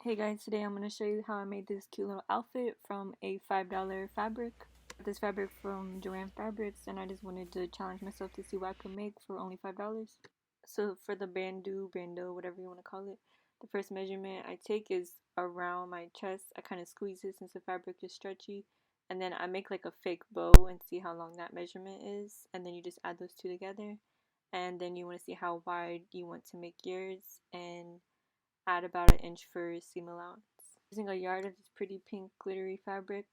Hey guys, today I'm going to show you how I made this cute little outfit from a $5 fabric. This fabric from Joann Fabrics, and I just wanted to challenge myself to see what I could make for only $5. So for the bandeau, whatever you want to call it, the first measurement I take is around my chest. I kind of squeeze it since the fabric is stretchy, and then I make like a fake bow and see how long that measurement is, and then you just add those two together, and then you want to see how wide you want to make yours, and add about an inch for seam allowance. Using a yard of this pretty pink glittery fabric,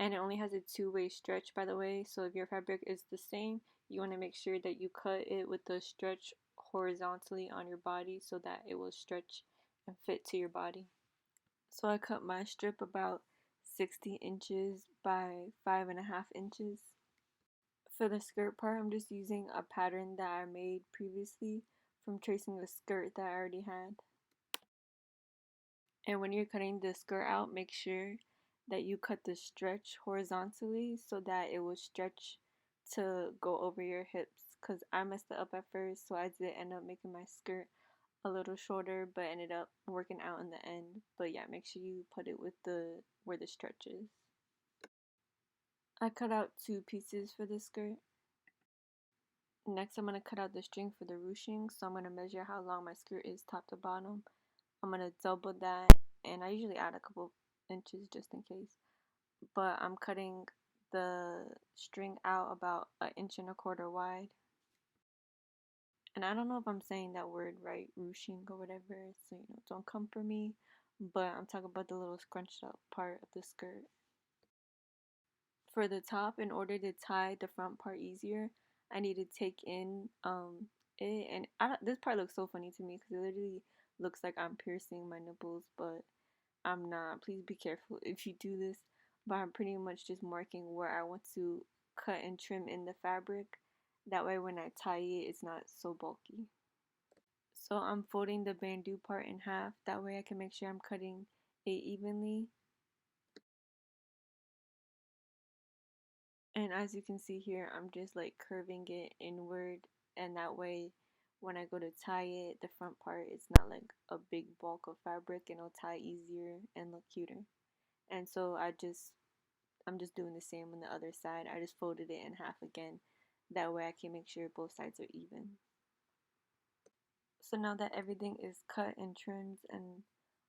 and it only has a two-way stretch, by the way, so if your fabric is the same, you want to make sure that you cut it with the stretch horizontally on your body so that it will stretch and fit to your body. So I cut my strip about 60 inches by 5.5 inches. For the skirt part, I'm just using a pattern that I made previously from tracing the skirt that I already had. And when you're cutting the skirt out, make sure that you cut the stretch horizontally so that it will stretch to go over your hips, because I messed it up at first, so I did end up making my skirt a little shorter but ended up working out in the end. But yeah, make sure you put it with the where the stretch is. I cut out 2 pieces for the skirt. Next, I'm going to cut out the string for the ruching, so I'm going to measure how long my skirt is top to bottom. I'm going to double that, and I usually add a couple inches just in case. But I'm cutting the string out about 1.25 inches wide. And I don't know if I'm saying that word right, ruching or whatever, so don't come for me. But I'm talking about the little scrunched up part of the skirt. For the top, in order to tie the front part easier, I need to take in it, and this part looks so funny to me because it literally looks like I'm piercing my nipples, but I'm not. Please be careful if you do this. But I'm pretty much just marking where I want to cut and trim in the fabric. That way when I tie it, it's not so bulky. So I'm folding the bandeau part in half. That way I can make sure I'm cutting it evenly. And as you can see here, I'm just like curving it inward, and that way when I go to tie it, the front part is not like a big bulk of fabric, and it'll tie easier and look cuter. And so I'm just doing the same on the other side. I just folded it in half again. That way I can make sure both sides are even. So now that everything is cut and trimmed and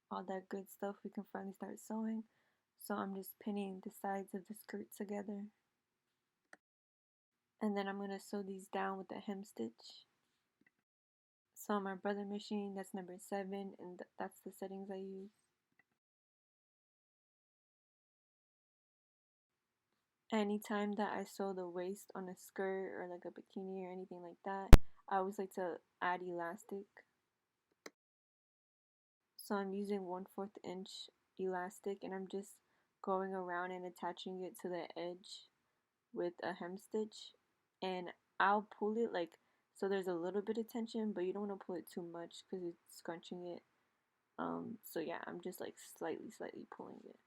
all that good stuff, we can finally start sewing. So I'm just pinning the sides of the skirt together. And then I'm going to sew these down with a hem stitch. So on my brother machine, that's number 7, and that's the settings I use. Anytime that I sew the waist on a skirt or like a bikini or anything like that, I always like to add elastic. So I'm using 1/4 inch elastic, and I'm just going around and attaching it to the edge with a hem stitch, and I'll pull it like so there's a little bit of tension, but you don't want to pull it too much because it's scrunching it. So yeah, I'm just like slightly pulling it.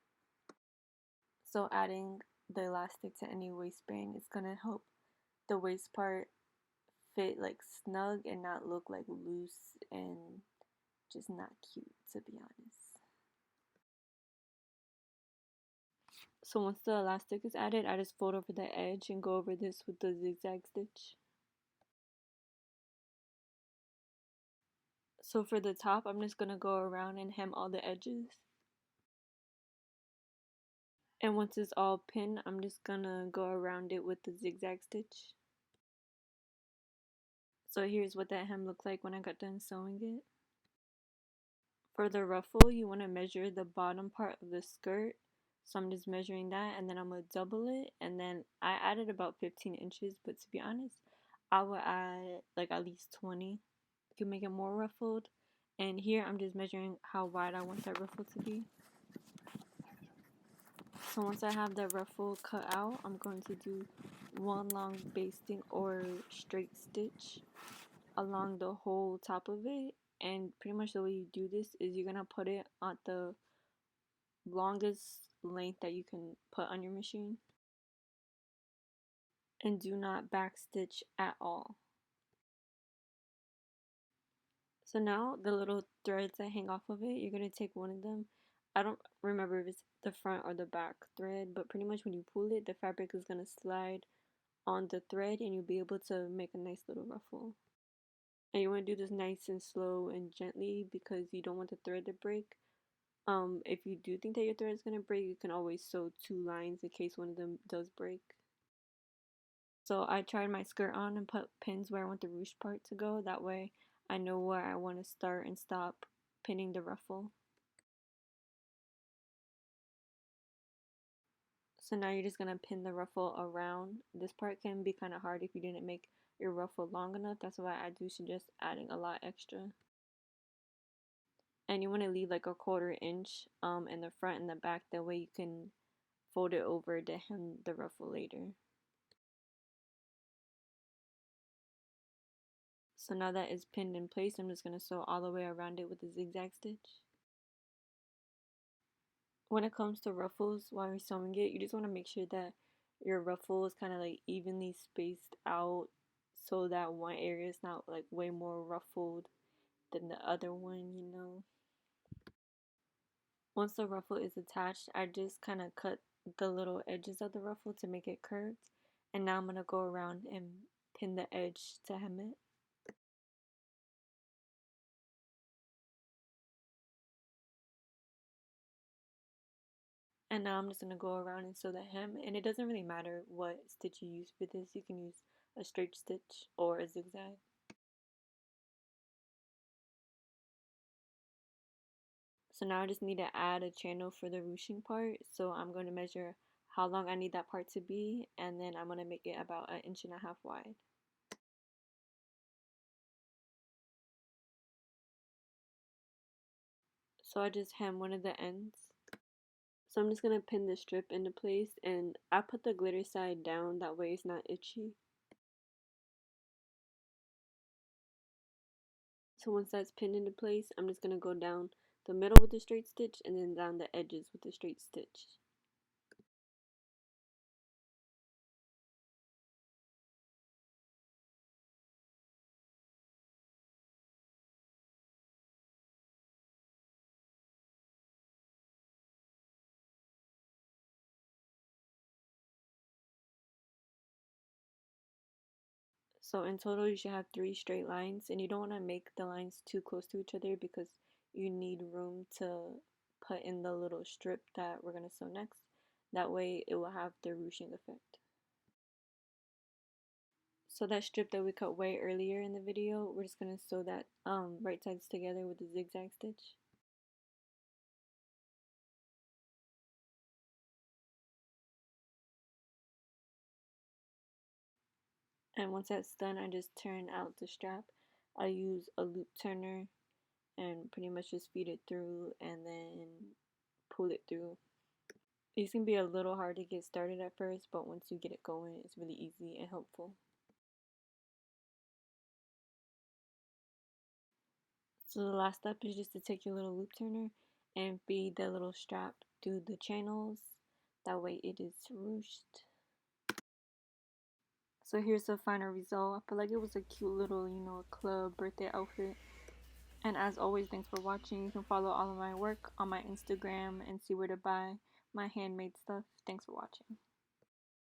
So adding the elastic to any waistband is gonna help the waist part fit like snug and not look like loose and just not cute, to be honest. So once the elastic is added, I just fold over the edge and go over this with the zigzag stitch. So for the top, I'm just gonna go around and hem all the edges. And once it's all pinned, I'm just gonna go around it with the zigzag stitch. So here's what that hem looked like when I got done sewing it. For the ruffle, you want to measure the bottom part of the skirt. So I'm just measuring that, and then I'm going to double it, and then I added about 15 inches, but to be honest, I would add like at least 20. You can make it more ruffled. And here I'm just measuring how wide I want that ruffle to be. So once I have the ruffle cut out, I'm going to do one long basting or straight stitch along the whole top of it. And pretty much the way you do this is you're gonna put it on the longest length that you can put on your machine, and do not backstitch at all. So now the little threads that hang off of it, you're going to take one of them. I don't remember if it's the front or the back thread, but pretty much when you pull it, the fabric is going to slide on the thread and you'll be able to make a nice little ruffle. And you want to do this nice and slow and gently because you don't want the thread to break. If you do think that your thread is going to break, you can always sew two lines in case one of them does break. So I tried my skirt on and put pins where I want the ruche part to go. That way I know where I want to start and stop pinning the ruffle. So now you're just going to pin the ruffle around. This part can be kind of hard if you didn't make your ruffle long enough. That's why I do suggest adding a lot extra. And you want to leave like a 1/4 inch in the front and the back. That way you can fold it over to hem the ruffle later. So now that it's pinned in place, I'm just going to sew all the way around it with a zigzag stitch. When it comes to ruffles, while you're sewing it, you just want to make sure that your ruffle is kind of like evenly spaced out so that one area is not like way more ruffled than the other one, you know. Once the ruffle is attached, I just kind of cut the little edges of the ruffle to make it curved. And now I'm going to go around and pin the edge to hem it. And now I'm just going to go around and sew the hem. And it doesn't really matter what stitch you use for this. You can use a straight stitch or a zigzag. So now I just need to add a channel for the ruching part. So I'm going to measure how long I need that part to be. And then I'm going to make it about 1.5 inches wide. So I just hem one of the ends. So I'm just going to pin the strip into place, and I put the glitter side down, that way it's not itchy. So once that's pinned into place, I'm just going to go down the middle with a straight stitch and then down the edges with a straight stitch. So in total you should have 3 straight lines, and you don't want to make the lines too close to each other because you need room to put in the little strip that we're going to sew next. That way it will have the ruching effect. So that strip that we cut way earlier in the video, we're just going to sew that right sides together with a zigzag stitch. And once that's done, I just turn out the strap. I use a loop turner and pretty much just feed it through and then pull it through. These can be a little hard to get started at first, but once you get it going, it's really easy and helpful. So the last step is just to take your little loop turner and feed the little strap through the channels. That way it is ruched. So here's the final result. I feel like it was a cute little, club birthday outfit. And as always, thanks for watching. You can follow all of my work on my Instagram and see where to buy my handmade stuff. Thanks for watching.